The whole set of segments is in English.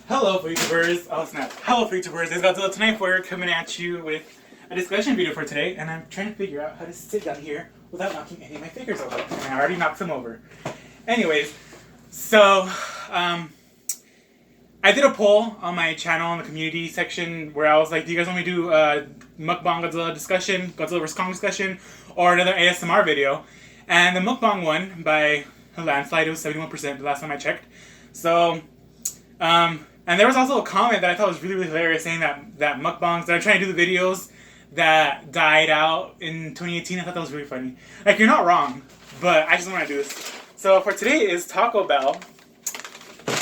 Hello, YouTubers. Oh snap. Hello, YouTubers. It's Godzilla tonight. We're coming at you with a discussion video for today, and I'm trying to figure out how to sit down here without knocking any of my figures over. And I already knocked them over. Anyways, so I did a poll on my channel in the community section where I was like, do you guys want me to do a MUKBANG Godzilla discussion, Godzilla vs. Kong discussion, or another ASMR video? And the MUKBANG won by a landslide. It was 71% the last time I checked. So, and there was also a comment that I thought was really, really hilarious saying that mukbangs that are trying to do the videos that died out in 2018. I thought that was really funny. Like, you're not wrong, but I just want to do this. So for today is Taco Bell.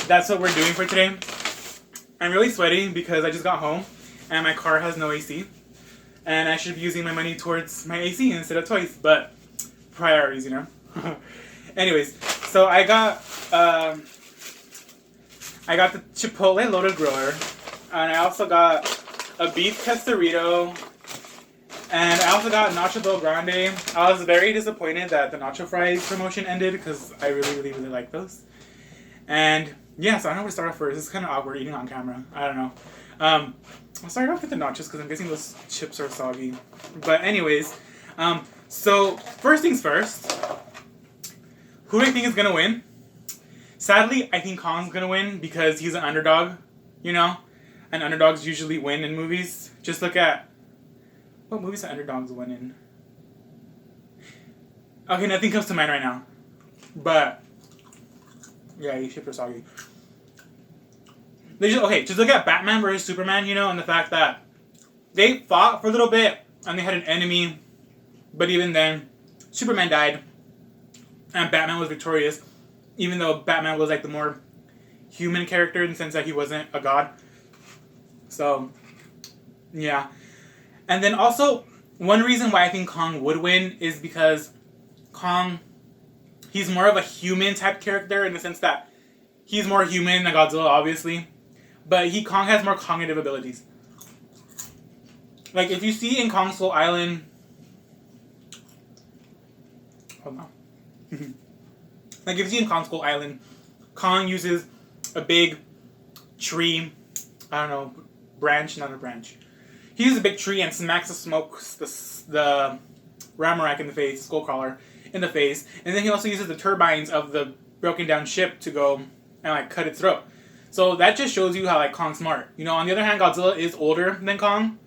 That's what we're doing for today. I'm really sweating because I just got home and my car has no AC. And I should be using my money towards my AC instead of toys, but priorities, you know? Anyways, so I got the Chipotle loaded griller, and I also got a beef quesarito, and I also got Nacho Bel Grande. I was very disappointed that the Nacho Fries promotion ended because I really, really, really like those. And yeah, so I don't know where to start off first. It's kind of awkward eating on camera. I don't know. I'll start off with the nachos because I'm guessing those chips are soggy. But anyways, so first things first, who do I think is gonna win? Sadly, I think Kong's gonna win because he's an underdog, you know? And underdogs usually win in movies. Just look at what movies the underdogs win in. Okay, nothing comes to mind right now. But yeah, these chips are soggy. Just look at Batman versus Superman, you know, and the fact that they fought for a little bit and they had an enemy, but even then, Superman died and Batman was victorious. Even though Batman was like the more human character in the sense that he wasn't a god. So, yeah. And then also, one reason why I think Kong would win is because Kong, he's more of a human type character in the sense that he's more human than Godzilla, obviously. But Kong has more cognitive abilities. Like, if you see in Kong Skull Island... Hold on. Like, if you see in Kong Skull Island, Kong uses a big tree, I don't know, branch, not a branch. He uses a big tree and smacks the Ramorak in the face, Skullcrawler, in the face. And then he also uses the turbines of the broken down ship to go and, like, cut its throat. So that just shows you how, like, Kong's smart. You know, on the other hand, Godzilla is older than Kong.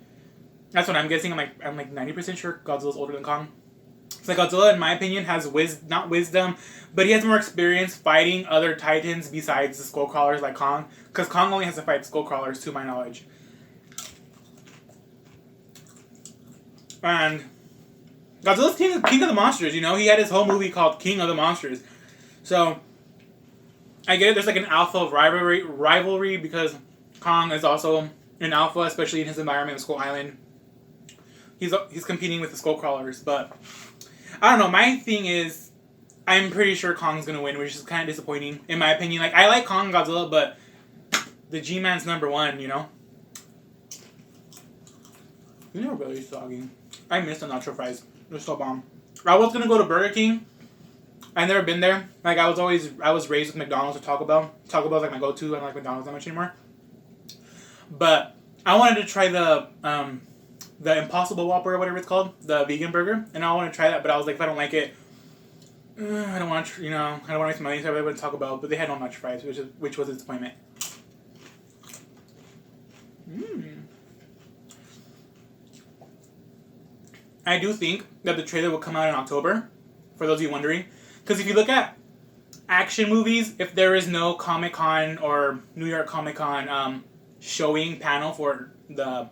That's what I'm guessing. I'm like 90% sure Godzilla's older than Kong. It's like Godzilla, in my opinion, has not wisdom, but he has more experience fighting other titans besides the Skullcrawlers like Kong. Because Kong only has to fight Skullcrawlers, to my knowledge. And Godzilla's king of the monsters, you know? He had his whole movie called King of the Monsters. So, I get it, there's like an alpha rivalry because Kong is also an alpha, especially in his environment, Skull Island. He's competing with the Skullcrawlers, but... I don't know, my thing is, I'm pretty sure Kong's gonna win, which is kind of disappointing, in my opinion. Like, I like Kong and Godzilla, but the G-Man's #1, you know? These are really soggy. I miss the nacho fries. They're so bomb. I was gonna go to Burger King. I've never been there. Like, I was raised with McDonald's or Taco Bell. Taco Bell's like my go-to. I don't like McDonald's that much anymore. But I wanted to try the Impossible Whopper or whatever it's called, the vegan burger, and I want to try that. But I was like, if I don't like it, I don't want to, I don't want to waste money. So I went to Taco Bell, but they had no nacho fries, which was a disappointment. I do think that the trailer will come out in October, for those of you wondering, because if you look at action movies, if there is no Comic-Con or New York Comic-Con showing panel for the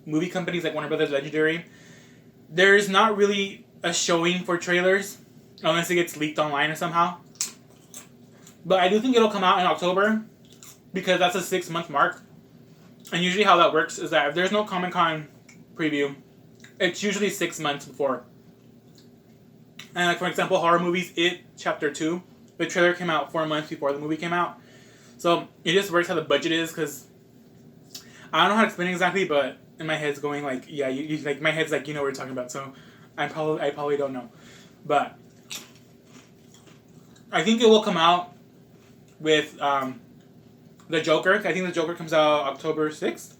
movie companies like Warner Brothers, Legendary, there's not really a showing for trailers unless it gets leaked online or somehow. But I do think it'll come out in October because that's a 6-month mark. And usually how that works is that if there's no Comic-Con preview, it's usually 6 months before. And like, for example, horror movies, It Chapter 2, the trailer came out 4 months before the movie came out. So it just works how the budget is, because I don't know how to explain it exactly, but in my head's going like, yeah, you like, my head's like, you know what we're talking about, so I probably don't know. But I think it will come out with The Joker. I think the Joker comes out October 6th.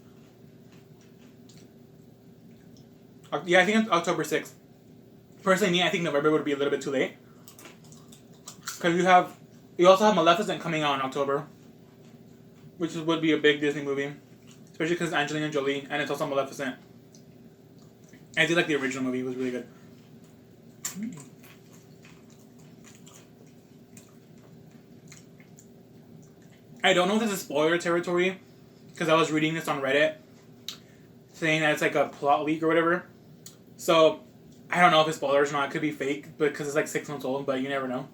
Yeah, I think it's October 6th. Personally, me, I think November would be a little bit too late. Because you also have Maleficent coming out in October, which would be a big Disney movie, especially because it's Angelina Jolie and it's also Maleficent. I did like the original movie; it was really good. I don't know if this is spoiler territory, because I was reading this on Reddit, saying that it's like a plot leak or whatever. So, I don't know if it's spoilers or not. It could be fake, because it's like 6 months old, but you never know.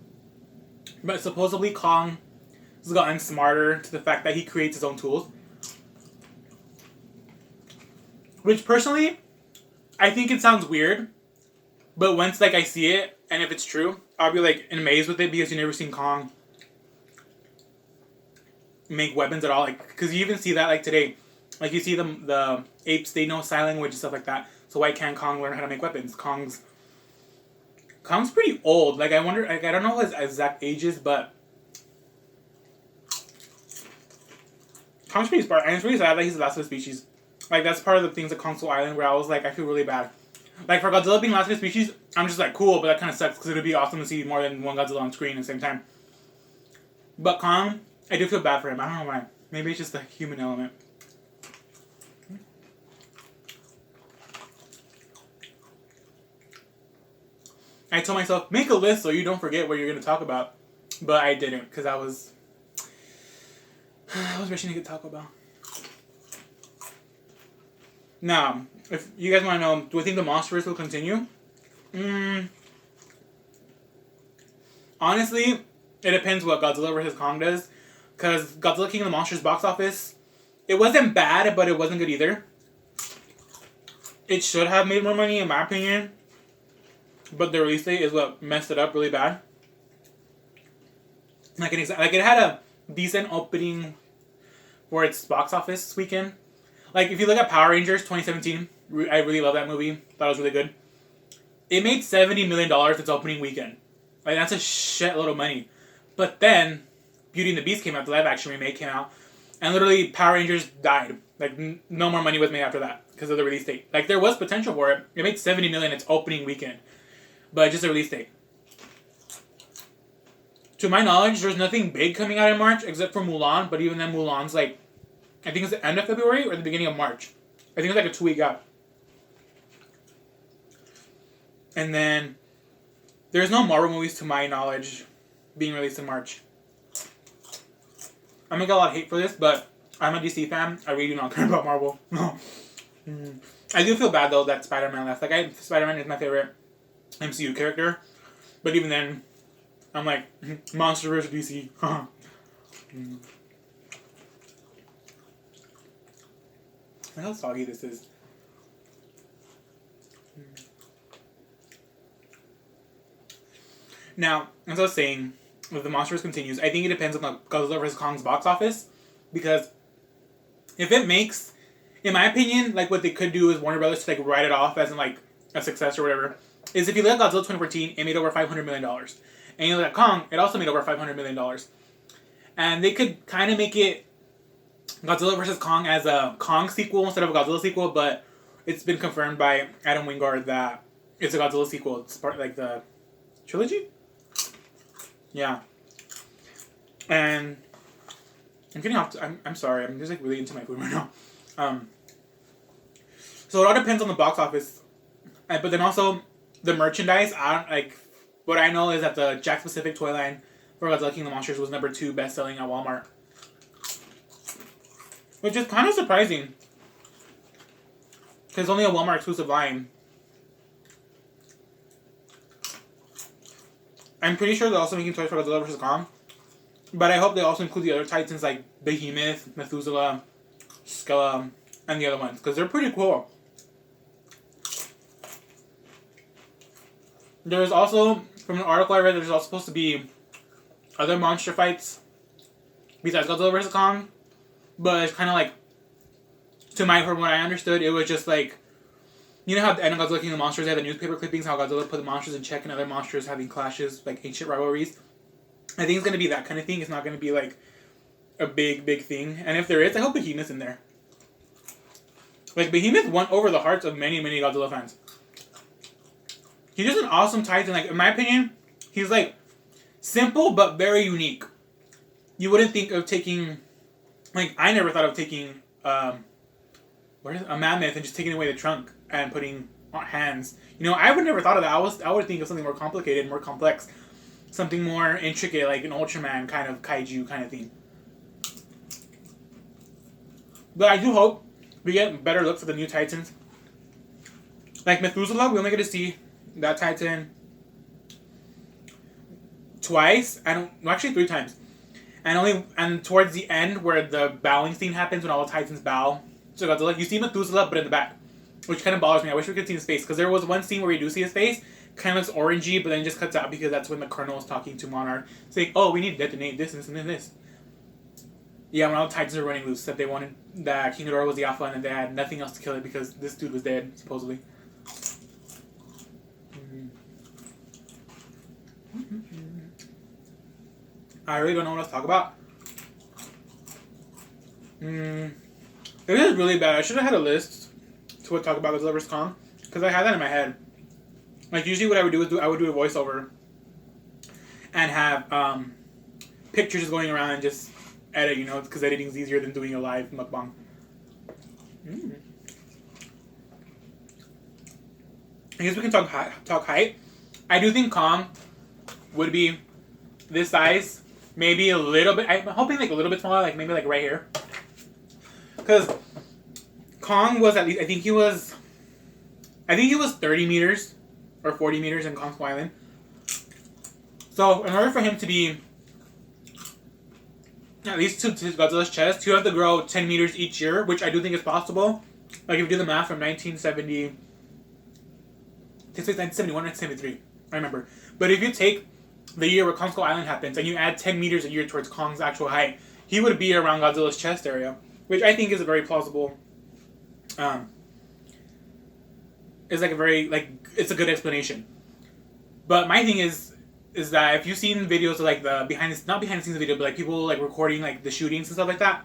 But supposedly Kong has gotten smarter to the fact that he creates his own tools. Which personally, I think it sounds weird. But once like I see it, and if it's true, I'll be like amazed with it, because you've never seen Kong make weapons at all. Like, because you even see that like today. Like you see the apes, they know sign language and stuff like that. So why can't Kong learn how to make weapons? Kong's pretty old. Like I wonder, like I don't know what his exact age is, but Kong's pretty smart, and it's really sad that he's the last of the species. Like that's part of the things at Kong Skull Island where I was like, I feel really bad. Like for Godzilla being last of the species, I'm just like cool, but that kind of sucks because it would be awesome to see more than one Godzilla on screen at the same time. But Kong, I do feel bad for him. I don't know why. Maybe it's just the human element. I told myself, make a list so you don't forget what you're going to talk about. But I didn't, because I was wishing to get Taco Bell. Now, if you guys want to know, do I think the Monsterverse will continue? Honestly, it depends what Godzilla vs. Kong does. Because Godzilla King of the Monsters box office, it wasn't bad, but it wasn't good either. It should have made more money, in my opinion. But the release date is what messed it up really bad. Like it had a decent opening for its box office weekend. Like if you look at Power Rangers 2017, I really love that movie. Thought it was really good. It made $70 million its opening weekend. Like that's a shitload of money. But then Beauty and the Beast came out, the live action remake came out, and literally Power Rangers died. Like no more money was made after that because of the release date. Like there was potential for it. It made $70 million its opening weekend. But just a release date. To my knowledge, there's nothing big coming out in March except for Mulan. But even then, Mulan's like, I think it's the end of February or the beginning of March. I think it's like a 2-week out. And then, there's no Marvel movies to my knowledge being released in March. I'm gonna get a lot of hate for this, but I'm a DC fan. I really do not care about Marvel. I do feel bad though that Spider-Man left. Like, Spider-Man is my favorite MCU character, but even then, I'm like, Monsterverse DC. Look how soggy this is. Now, as I was saying, if the Monsterverse continues, I think it depends on the Godzilla vs. Kong's box office, because if it makes, in my opinion, like what they could do is Warner Brothers to like write it off as in like a success or whatever. Is if you look at Godzilla 2014, it made over $500 million. And you look at Kong, it also made over $500 million. And they could kind of make it Godzilla vs. Kong as a Kong sequel instead of a Godzilla sequel, but it's been confirmed by Adam Wingard that it's a Godzilla sequel. It's part like the trilogy? Yeah. And I'm getting off. I'm sorry. I'm just like really into my food right now. So it all depends on the box office, but then also the merchandise. What I know is that the Jack Pacific toy line for Godzilla King of the Monsters was number 2 best selling at Walmart, which is kind of surprising because it's only a Walmart exclusive line. I'm pretty sure they're also making toys for Godzilla vs. Kong. But I hope they also include the other Titans like Behemoth, Methuselah, Skella, and the other ones. Because they're pretty cool. There's also, from an article I read, there's also supposed to be other monster fights besides Godzilla vs. Kong. But it's kind of like, from what I understood, it was just like, you know how at the end of Godzilla King of the Monsters, they had the newspaper clippings, how Godzilla put the monsters in check and other monsters having clashes, like ancient rivalries. I think it's going to be that kind of thing. It's not going to be like a big thing. And if there is, I hope Behemoth's in there. Like, Behemoth won over the hearts of many Godzilla fans. He's just an awesome Titan. Like, in my opinion, he's like simple but very unique. You wouldn't think of taking, like, I never thought of taking a mammoth and just taking away the trunk and putting hands. You know, I would never thought of that. I would think of something more complicated, more complex, something more intricate, like an Ultraman kind of kaiju kind of thing. But I do hope we get better looks at the new Titans. Like Methuselah, we only get to see that Titan twice. Actually 3 times. And towards the end where the bowing scene happens when all the Titans bow to Godzilla, you see Methuselah but in the back. Which kind of bothers me. I wish we could see his face. Because there was one scene where we do see his face. Kind of looks orangey, but then it just cuts out because that's when the Colonel is talking to Monarch. Saying, oh, we need to detonate this and this and this. Yeah, when all the Titans were running loose, that they wanted that King Ghidorah was the alpha and they had nothing else to kill it because this dude was dead, supposedly. I really don't know what else to talk about. It is really bad. I should have had a list to talk about Godzilla vs. Kong because I had that in my head. Like, usually what I would do is I would do a voiceover and have pictures just going around and just edit, you know, because editing is easier than doing a live mukbang. I guess we can talk height. I do think Kong would be this size, maybe a little bit. I'm hoping like a little bit smaller, like maybe like right here. Because Kong was at least, I think he was 30 meters or 40 meters in Kong Skull Island. So in order for him to be at least to Godzilla's chest, you have to grow 10 meters each year, which I do think is possible. Like if you do the math from 1970, I think it's 1971 or 1973, I remember. But if you take the year where Kong Skull Island happens and you add 10 meters a year towards Kong's actual height, he would be around Godzilla's chest area, which I think is a very plausible. It's like a very it's a good explanation. But my thing is that if you've seen videos of like the not behind the scenes video, but like people like recording like the shootings and stuff like that,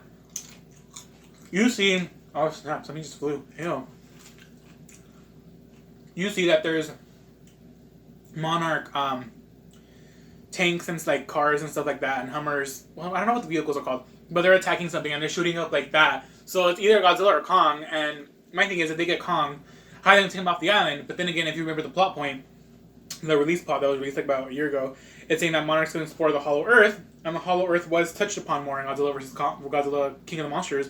you see, oh snap, something just flew. Ew. You see that there's Monarch tanks and like cars and stuff like that and Hummers. Well, I don't know what the vehicles are called, but they're attacking something and they're shooting up like that. So it's either Godzilla or Kong. And my thing is, if they get Kong, how are they going to take him off the island? But then again, if you remember the plot point, the release plot that was released like about a year ago, it's saying that Monarch's going to explore the Hollow Earth, and the Hollow Earth was touched upon more in Godzilla vs. Godzilla King of the Monsters,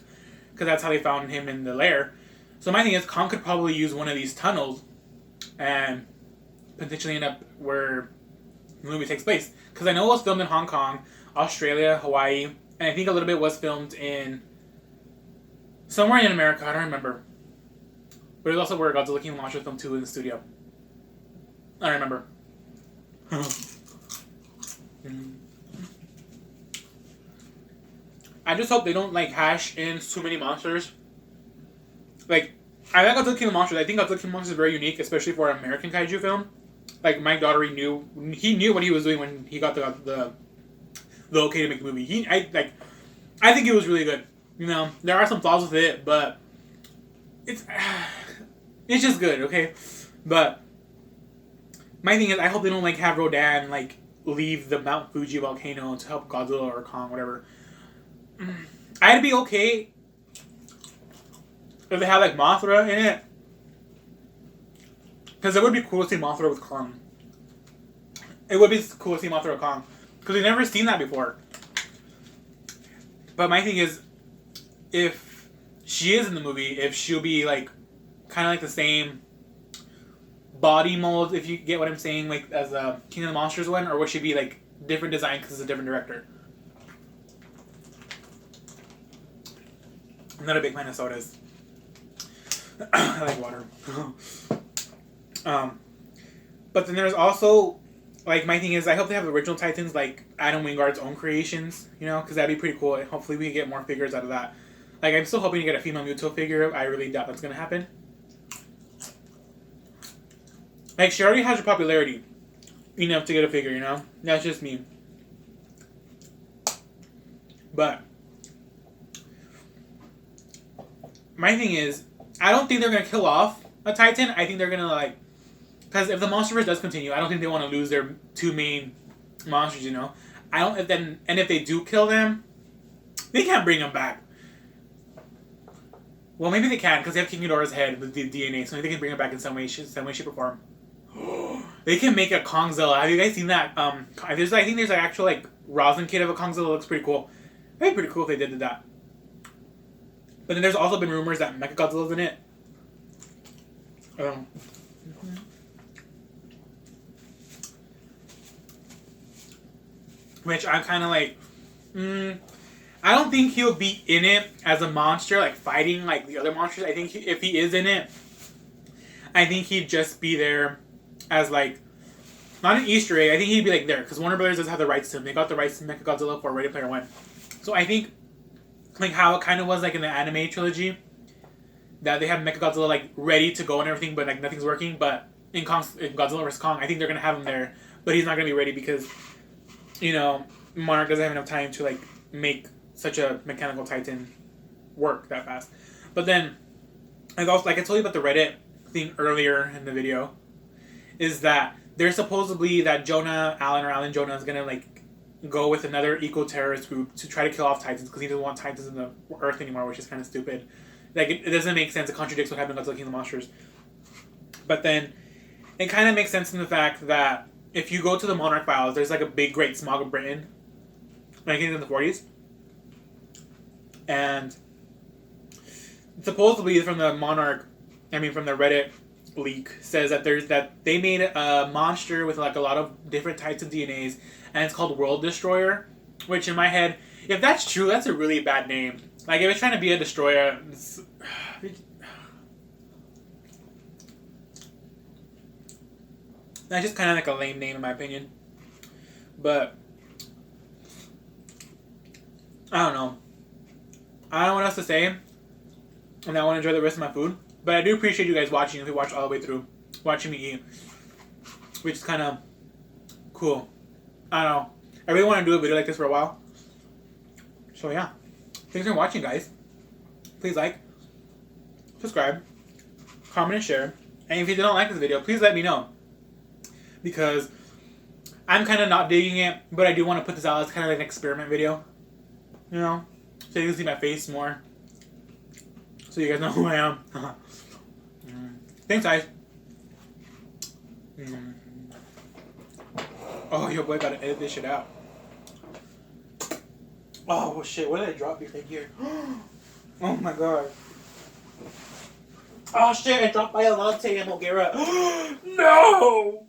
because that's how they found him in the lair. So my thing is, Kong could probably use one of these tunnels and potentially end up where the movie takes place. Because I know it was filmed in Hong Kong, Australia, Hawaii, and I think a little bit was filmed in somewhere in America, I don't remember. But it's also where Godzilla King of the Monsters filmed too in the studio. I don't remember. I just hope they don't like hash in too many monsters. Like, I like Godzilla King of the Monsters. I think Godzilla King of the Monsters is very unique, especially for an American kaiju film. Like Mike Daugherty knew what he was doing when he got the okay to make the movie. I think it was really good. You know, there are some flaws with it, but it's just good, okay? But my thing is, I hope they don't like have Rodan like leave the Mount Fuji volcano to help Godzilla or Kong, whatever. I'd be okay if they had like Mothra in it, because it would be cool to see Mothra with Kong. It would be cool to see Mothra with Kong, because we've never seen that before. But my thing is, if she is in the movie, if she'll be like kind of like the same body mold, if you get what I'm saying, like as the King of the Monsters one, or would she be like different design because it's a different director? I'm not a big fan of sodas. I like water. But then there's also, like, my thing is, I hope they have original Titans, like Adam Wingard's own creations, you know, because that'd be pretty cool. Hopefully we get more figures out of that. Like, I'm still hoping to get a female Muto figure. I really doubt that's going to happen. Like, she already has her popularity enough to get a figure, you know? That's just me. But my thing is, I don't think they're gonna kill off a Titan. I think they're gonna like, because if the MonsterVerse does continue, I don't think they want to lose their two main monsters. You know, I don't. If they do kill them, they can't bring them back. Well, maybe they can because they have King Ghidorah's head with the DNA, so maybe they can bring it back in some way, shape, or form. They can make a Kongzilla. Have you guys seen that? I think there's an actual like rosin kit of a Kongzilla. Looks pretty cool. That'd be pretty cool if they did that. But then there's also been rumors that Mechagodzilla's in it. Which I'm kind of like, I don't think he'll be in it as a monster, like fighting like the other monsters. I think if he is in it, I think he'd just be there as like, not an Easter egg. I think he'd be like there because Warner Brothers does have the rights to him. They got the rights to Mechagodzilla for Ready Player One. So I think like how it kind of was like in the anime trilogy, that they have Mechagodzilla like ready to go and everything, but like nothing's working. But in Godzilla vs Kong, I think they're gonna have him there, but he's not gonna be ready because, you know, Monarch doesn't have enough time to like make such a mechanical Titan work that fast. But then, like also like I told you about the Reddit thing earlier in the video, is that there's supposedly that Alan Jonah is gonna like go with another eco-terrorist group to try to kill off Titans because he doesn't want Titans in the Earth anymore, which is kind of stupid. Like it doesn't make sense. It contradicts what happened in Godzilla King of the Monsters. But then it kind of makes sense in the fact that if you go to the Monarch files, there's like a big Great Smog of Britain, I think in the 40s, and supposedly from the from the Reddit leak says that they made a monster with like a lot of different Titan DNAs, and it's called World Destroyer. Which in my head, if that's true, that's a really bad name. Like if it's trying to be a destroyer, that's just kind of like a lame name in my opinion. But I don't know. I don't know what else to say, and I want to enjoy the rest of my food. But I do appreciate you guys watching. If you watched all the way through, watching me eat, which is kind of cool. I don't know. I really want to do a video like this for a while. So yeah, thanks for watching, guys. Please like, subscribe, comment, and share. And if you don't like this video, please let me know, because I'm kind of not digging it, but I do want to put this out as kind of like an experiment video. You know, so you can see my face more, so you guys know who I am. Thanks, guys. Oh, your boy gotta edit this shit out. Oh, well, shit, what did I drop right here? Oh my god. Oh shit, I dropped my Alante and Mogera. No!